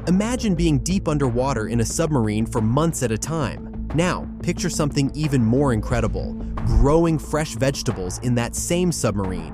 Imagine being deep underwater in a submarine for months at a time. Now, picture something even more incredible, growing fresh vegetables in that same submarine.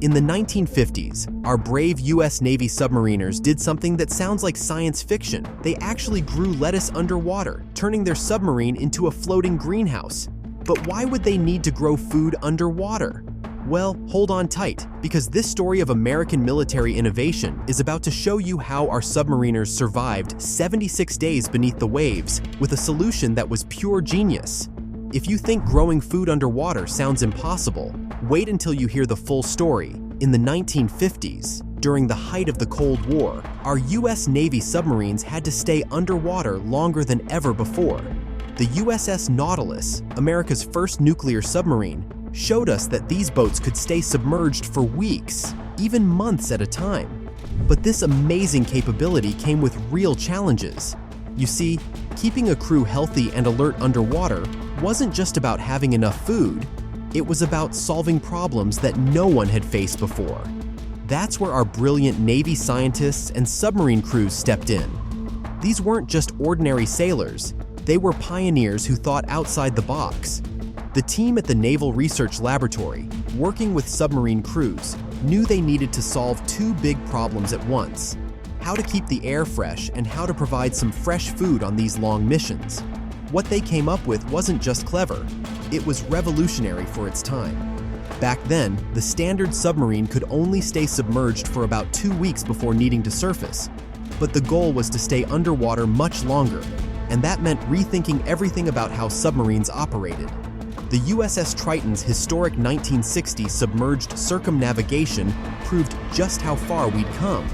In the 1950s, our brave US Navy submariners did something that sounds like science fiction. They actually grew lettuce underwater, turning their submarine into a floating greenhouse. But why would they need to grow food underwater? Well, hold on tight, because this story of American military innovation is about to show you how our submariners survived 76 days beneath the waves with a solution that was pure genius. If you think growing food underwater sounds impossible, wait until you hear the full story. In the 1950s, during the height of the Cold War, our US Navy submarines had to stay underwater longer than ever before. The USS Nautilus, America's first nuclear submarine, showed us that these boats could stay submerged for weeks, even months at a time. But this amazing capability came with real challenges. You see, keeping a crew healthy and alert underwater wasn't just about having enough food, it was about solving problems that no one had faced before. That's where our brilliant Navy scientists and submarine crews stepped in. These weren't just ordinary sailors, they were pioneers who thought outside the box. The team at the Naval Research Laboratory, working with submarine crews, knew they needed to solve two big problems at once: how to keep the air fresh and how to provide some fresh food on these long missions. What they came up with wasn't just clever, it was revolutionary for its time. Back then, the standard submarine could only stay submerged for about 2 weeks before needing to surface. But the goal was to stay underwater much longer, and that meant rethinking everything about how submarines operated. The USS Triton's historic 1960 submerged circumnavigation proved just how far we'd come.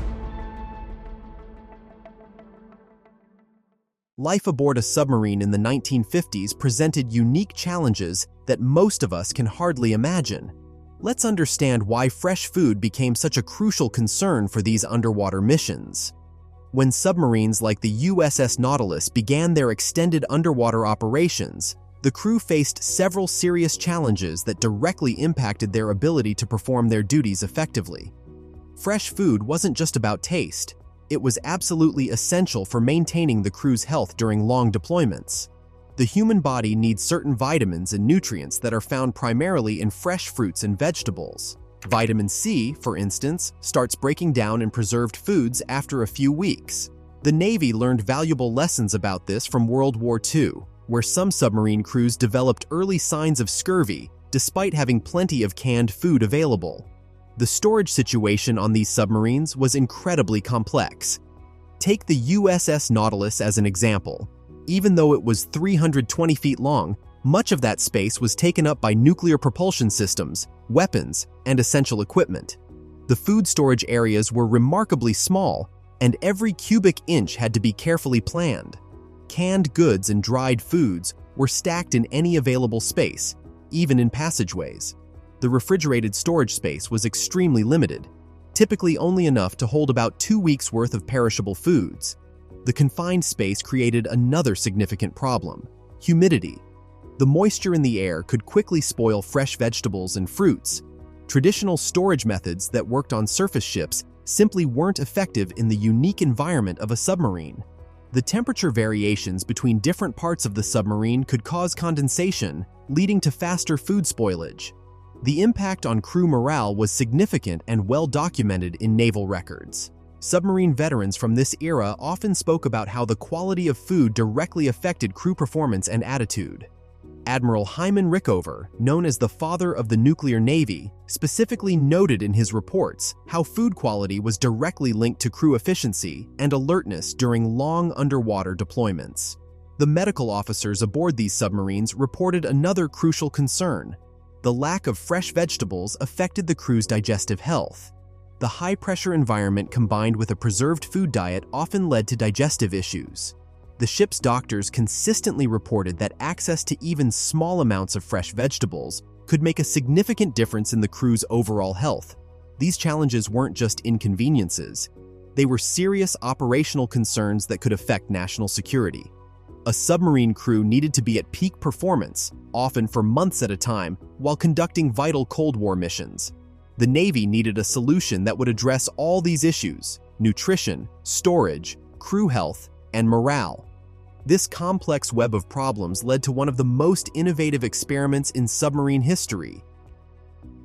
Life aboard a submarine in the 1950s presented unique challenges that most of us can hardly imagine. Let's understand why fresh food became such a crucial concern for these underwater missions. When submarines like the USS Nautilus began their extended underwater operations, the crew faced several serious challenges that directly impacted their ability to perform their duties effectively. Fresh food wasn't just about taste. It was absolutely essential for maintaining the crew's health during long deployments. The human body needs certain vitamins and nutrients that are found primarily in fresh fruits and vegetables. Vitamin C, for instance, starts breaking down in preserved foods after a few weeks. The Navy learned valuable lessons about this from World War II, where some submarine crews developed early signs of scurvy despite having plenty of canned food available. The storage situation on these submarines was incredibly complex. Take the USS Nautilus as an example. Even though it was 320 feet long, much of that space was taken up by nuclear propulsion systems, weapons, and essential equipment. The food storage areas were remarkably small, and every cubic inch had to be carefully planned. Canned goods and dried foods were stacked in any available space, even in passageways. The refrigerated storage space was extremely limited, typically only enough to hold about 2 weeks' worth of perishable foods. The confined space created another significant problem: humidity. The moisture in the air could quickly spoil fresh vegetables and fruits. Traditional storage methods that worked on surface ships simply weren't effective in the unique environment of a submarine. The temperature variations between different parts of the submarine could cause condensation, leading to faster food spoilage. The impact on crew morale was significant and well documented in naval records. Submarine veterans from this era often spoke about how the quality of food directly affected crew performance and attitude. Admiral Hyman Rickover, known as the father of the nuclear navy, specifically noted in his reports how food quality was directly linked to crew efficiency and alertness during long underwater deployments. The medical officers aboard these submarines reported another crucial concern: the lack of fresh vegetables affected the crew's digestive health. The high-pressure environment combined with a preserved food diet often led to digestive issues. The ship's doctors consistently reported that access to even small amounts of fresh vegetables could make a significant difference in the crew's overall health. These challenges weren't just inconveniences. They were serious operational concerns that could affect national security. A submarine crew needed to be at peak performance, often for months at a time, while conducting vital Cold War missions. The Navy needed a solution that would address all these issues: nutrition, storage, crew health, and morale. This complex web of problems led to one of the most innovative experiments in submarine history.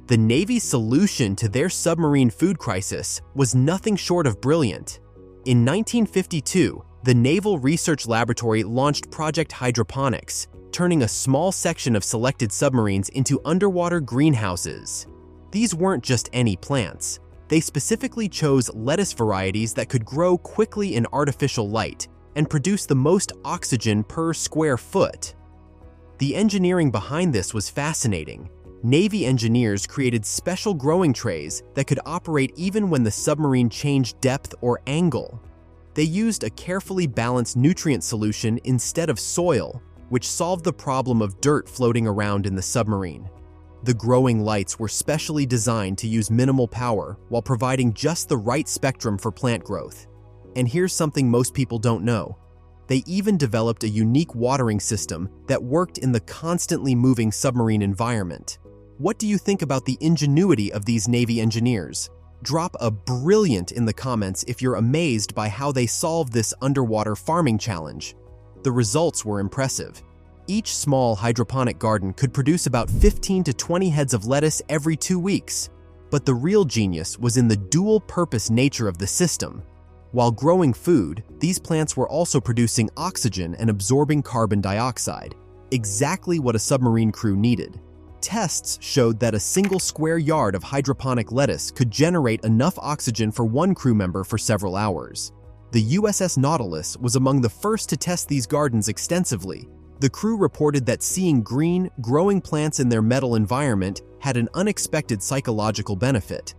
The Navy's solution to their submarine food crisis was nothing short of brilliant. In 1952, the Naval Research Laboratory launched Project Hydroponics, turning a small section of selected submarines into underwater greenhouses. These weren't just any plants. They specifically chose lettuce varieties that could grow quickly in artificial light and produce the most oxygen per square foot. The engineering behind this was fascinating. Navy engineers created special growing trays that could operate even when the submarine changed depth or angle. They used a carefully balanced nutrient solution instead of soil, which solved the problem of dirt floating around in the submarine. The growing lights were specially designed to use minimal power while providing just the right spectrum for plant growth. And here's something most people don't know. They even developed a unique watering system that worked in the constantly moving submarine environment. What do you think about the ingenuity of these Navy engineers? Drop a brilliant in the comments if you're amazed by how they solved this underwater farming challenge. The results were impressive. Each small hydroponic garden could produce about 15 to 20 heads of lettuce every 2 weeks. But the real genius was in the dual-purpose nature of the system. While growing food, these plants were also producing oxygen and absorbing carbon dioxide, exactly what a submarine crew needed. Tests showed that a single square yard of hydroponic lettuce could generate enough oxygen for one crew member for several hours. The USS Nautilus was among the first to test these gardens extensively. The crew reported that seeing green, growing plants in their metal environment had an unexpected psychological benefit.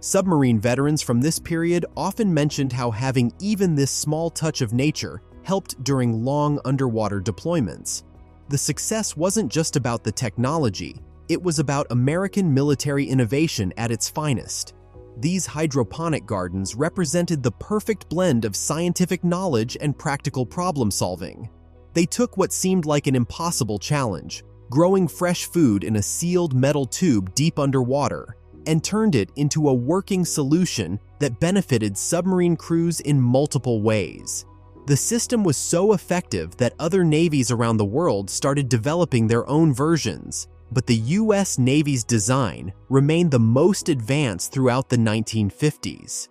Submarine veterans from this period often mentioned how having even this small touch of nature helped during long underwater deployments. The success wasn't just about the technology, it was about American military innovation at its finest. These hydroponic gardens represented the perfect blend of scientific knowledge and practical problem-solving. They took what seemed like an impossible challenge, growing fresh food in a sealed metal tube deep underwater, and turned it into a working solution that benefited submarine crews in multiple ways. The system was so effective that other navies around the world started developing their own versions, but the US Navy's design remained the most advanced throughout the 1950s.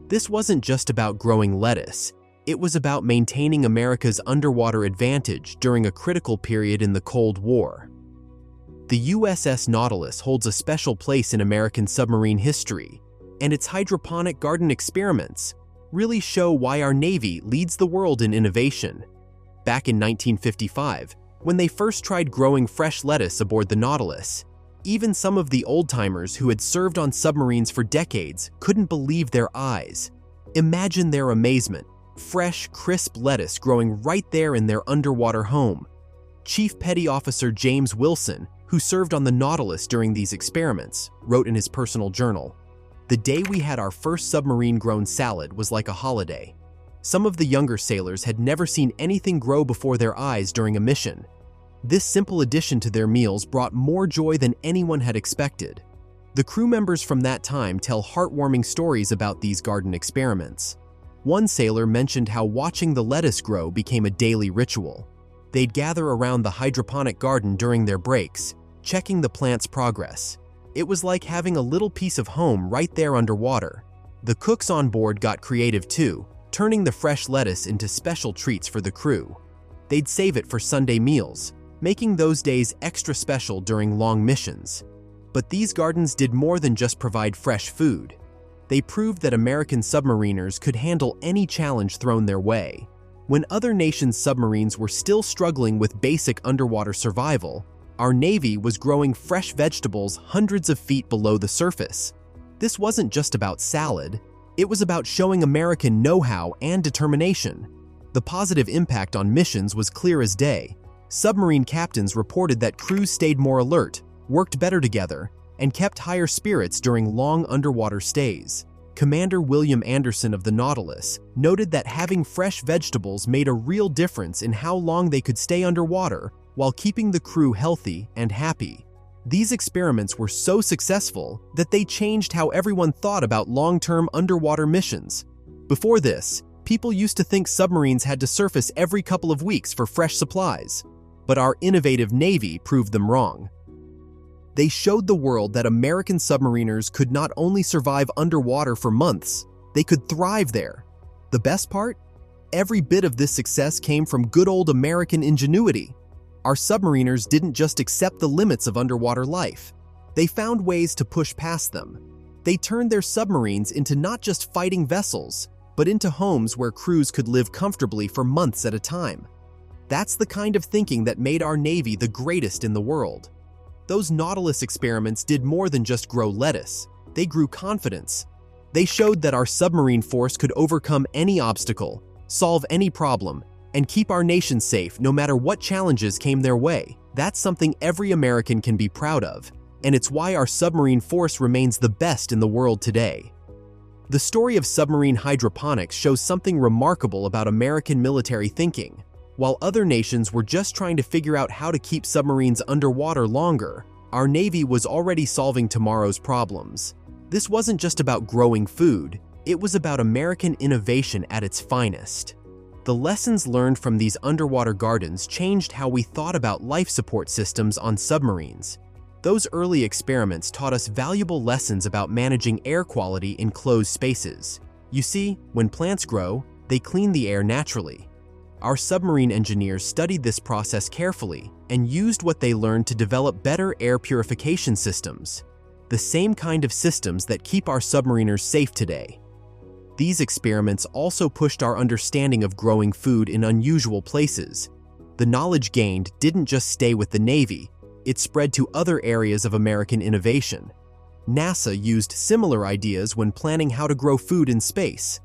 This wasn't just about growing lettuce, it was about maintaining America's underwater advantage during a critical period in the Cold War. The USS Nautilus holds a special place in American submarine history, and its hydroponic garden experiments really show why our Navy leads the world in innovation. Back in 1955, when they first tried growing fresh lettuce aboard the Nautilus, even some of the old-timers who had served on submarines for decades couldn't believe their eyes. Imagine their amazement, fresh, crisp lettuce growing right there in their underwater home. Chief Petty Officer James Wilson, who served on the Nautilus during these experiments, wrote in his personal journal, "The day we had our first submarine-grown salad was like a holiday. Some of the younger sailors had never seen anything grow before their eyes during a mission. This simple addition to their meals brought more joy than anyone had expected." The crew members from that time tell heartwarming stories about these garden experiments. One sailor mentioned how watching the lettuce grow became a daily ritual. They'd gather around the hydroponic garden during their breaks, checking the plant's progress. It was like having a little piece of home right there underwater. The cooks on board got creative too, turning the fresh lettuce into special treats for the crew. They'd save it for Sunday meals, making those days extra special during long missions. But these gardens did more than just provide fresh food. They proved that American submariners could handle any challenge thrown their way. When other nations' submarines were still struggling with basic underwater survival, our Navy was growing fresh vegetables hundreds of feet below the surface. This wasn't just about salad, it was about showing American know-how and determination. The positive impact on missions was clear as day. Submarine captains reported that crews stayed more alert, worked better together, and kept higher spirits during long underwater stays. Commander William Anderson of the Nautilus noted that having fresh vegetables made a real difference in how long they could stay underwater while keeping the crew healthy and happy. These experiments were so successful that they changed how everyone thought about long-term underwater missions. Before this, People used to think submarines had to surface every couple of weeks for fresh supplies, but our innovative Navy proved them wrong. They showed the world that American submariners could not only survive underwater for months, they could thrive there. The best part? Every bit of this success came from good old American ingenuity. Our submariners didn't just accept the limits of underwater life. They found ways to push past them. They turned their submarines into not just fighting vessels, but into homes where crews could live comfortably for months at a time. That's the kind of thinking that made our Navy the greatest in the world. Those Nautilus experiments did more than just grow lettuce. They grew confidence. They showed that our submarine force could overcome any obstacle, solve any problem, and keep our nation safe no matter what challenges came their way. That's something every American can be proud of, and it's why our submarine force remains the best in the world today. The story of submarine hydroponics shows something remarkable about American military thinking. While other nations were just trying to figure out how to keep submarines underwater longer, our Navy was already solving tomorrow's problems. This wasn't just about growing food, it was about American innovation at its finest. The lessons learned from these underwater gardens changed how we thought about life support systems on submarines. Those early experiments taught us valuable lessons about managing air quality in closed spaces. You see, when plants grow, they clean the air naturally. Our submarine engineers studied this process carefully and used what they learned to develop better air purification systems, the same kind of systems that keep our submariners safe today. These experiments also pushed our understanding of growing food in unusual places. The knowledge gained didn't just stay with the Navy, it spread to other areas of American innovation. NASA used similar ideas when planning how to grow food in space.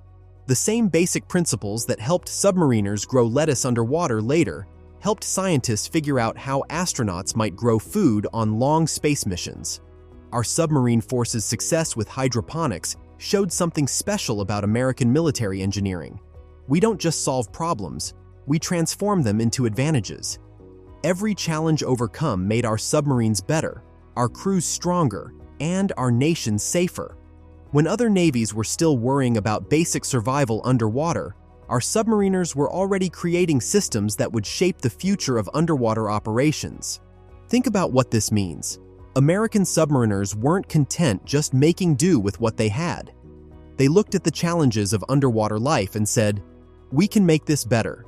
The same basic principles that helped submariners grow lettuce underwater later helped scientists figure out how astronauts might grow food on long space missions. Our submarine force's success with hydroponics showed something special about American military engineering. We don't just solve problems, we transform them into advantages. Every challenge overcome made our submarines better, our crews stronger, and our nation safer. When other navies were still worrying about basic survival underwater, our submariners were already creating systems that would shape the future of underwater operations. Think about what this means. American submariners weren't content just making do with what they had. They looked at the challenges of underwater life and said, "We can make this better."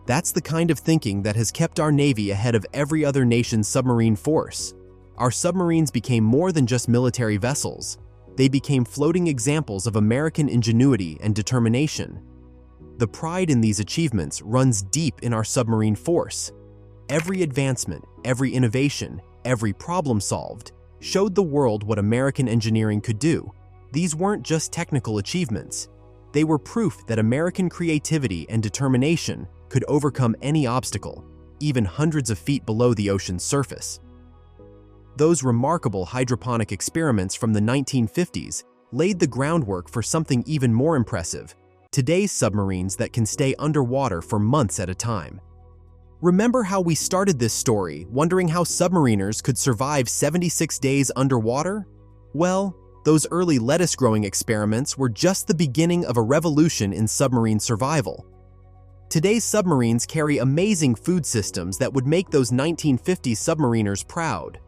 That's the kind of thinking that has kept our Navy ahead of every other nation's submarine force. Our submarines became more than just military vessels. They became floating examples of American ingenuity and determination. The pride in these achievements runs deep in our submarine force. Every advancement, every innovation, every problem solved showed the world what American engineering could do. These weren't just technical achievements. They were proof that American creativity and determination could overcome any obstacle, even hundreds of feet below the ocean's surface. Those remarkable hydroponic experiments from the 1950s laid the groundwork for something even more impressive: today's submarines that can stay underwater for months at a time. Remember how we started this story wondering how submariners could survive 76 days underwater? Well, those early lettuce-growing experiments were just the beginning of a revolution in submarine survival. Today's submarines carry amazing food systems that would make those 1950s submariners proud.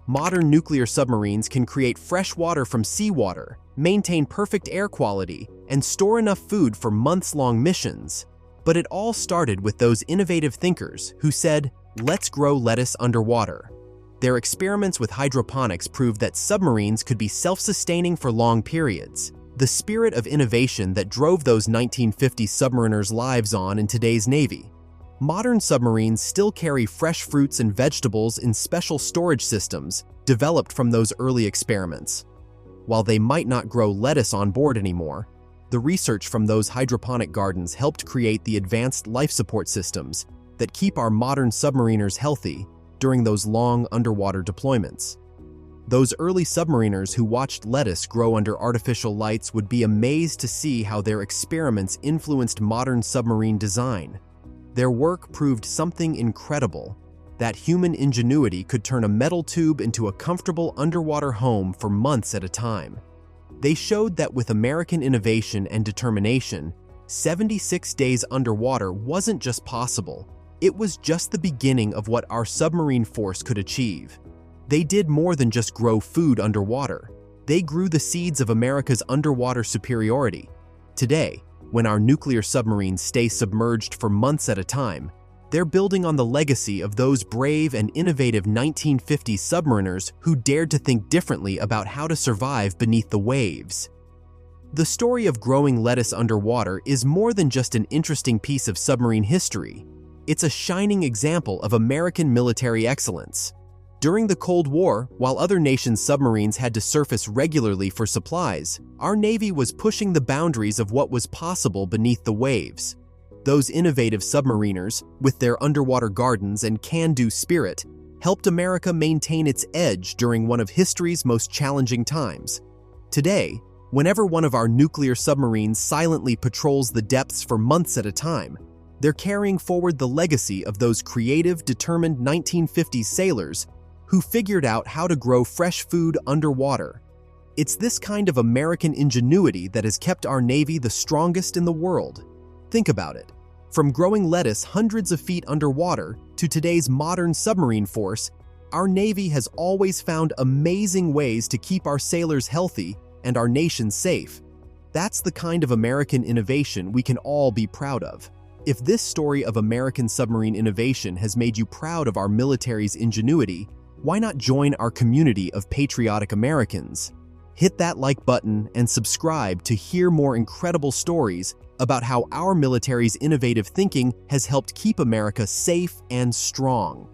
Modern nuclear submarines can create fresh water from seawater, maintain perfect air quality, and store enough food for months-long missions. But it all started with those innovative thinkers who said, "Let's grow lettuce underwater." Their experiments with hydroponics proved that submarines could be self-sustaining for long periods. The spirit of innovation that drove those 1950 submariners' lives on in today's Navy. Modern submarines still carry fresh fruits and vegetables in special storage systems developed from those early experiments. While they might not grow lettuce on board anymore, the research from those hydroponic gardens helped create the advanced life support systems that keep our modern submariners healthy during those long underwater deployments. Those early submariners who watched lettuce grow under artificial lights would be amazed to see how their experiments influenced modern submarine design. Their work proved something incredible, that human ingenuity could turn a metal tube into a comfortable underwater home for months at a time. They showed that with American innovation and determination, 76 days underwater wasn't just possible, it was just the beginning of what our submarine force could achieve. They did more than just grow food underwater. They grew the seeds of America's underwater superiority. Today, when our nuclear submarines stay submerged for months at a time, they're building on the legacy of those brave and innovative 1950s submariners who dared to think differently about how to survive beneath the waves. The story of growing lettuce underwater is more than just an interesting piece of submarine history. It's a shining example of American military excellence. During the Cold War, while other nations' submarines had to surface regularly for supplies, our Navy was pushing the boundaries of what was possible beneath the waves. Those innovative submariners, with their underwater gardens and can-do spirit, helped America maintain its edge during one of history's most challenging times. Today, whenever one of our nuclear submarines silently patrols the depths for months at a time, they're carrying forward the legacy of those creative, determined 1950s sailors who figured out how to grow fresh food underwater. It's this kind of American ingenuity that has kept our Navy the strongest in the world. Think about it. From growing lettuce hundreds of feet underwater to today's modern submarine force, our Navy has always found amazing ways to keep our sailors healthy and our nation safe. That's the kind of American innovation we can all be proud of. If this story of American submarine innovation has made you proud of our military's ingenuity, why not join our community of patriotic Americans? Hit that like button and subscribe to hear more incredible stories about how our military's innovative thinking has helped keep America safe and strong.